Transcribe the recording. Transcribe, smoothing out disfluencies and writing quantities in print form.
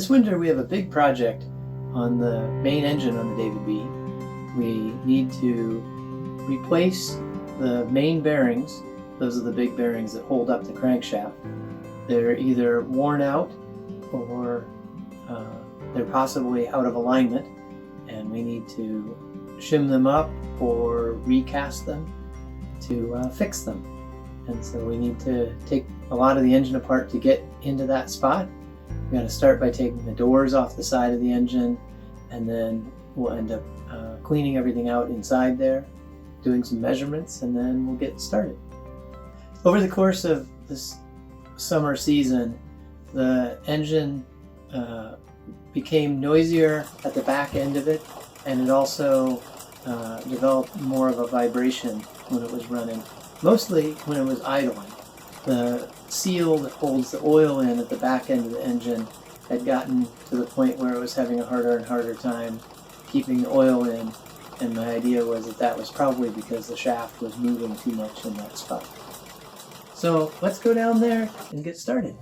This winter we have a big project on the main engine on the David B. We need to replace the main bearings. Those are the big bearings that hold up the crankshaft. They're either worn out or they're possibly out of alignment, and we need to shim them up or recast them to fix them. And so we need to take a lot of the engine apart to get into that spot. We're going to start by taking the doors off the side of the engine, and then we'll end up cleaning everything out inside there, doing some measurements, and then we'll get started. Over the course of this summer season, the engine became noisier at the back end of it, and it also developed more of a vibration when it was running, mostly when it was idling. The seal that holds the oil in at the back end of the engine had gotten to the point where it was having a harder and harder time keeping the oil in, and my idea was that that was probably because the shaft was moving too much in that spot. So let's go down there and get started.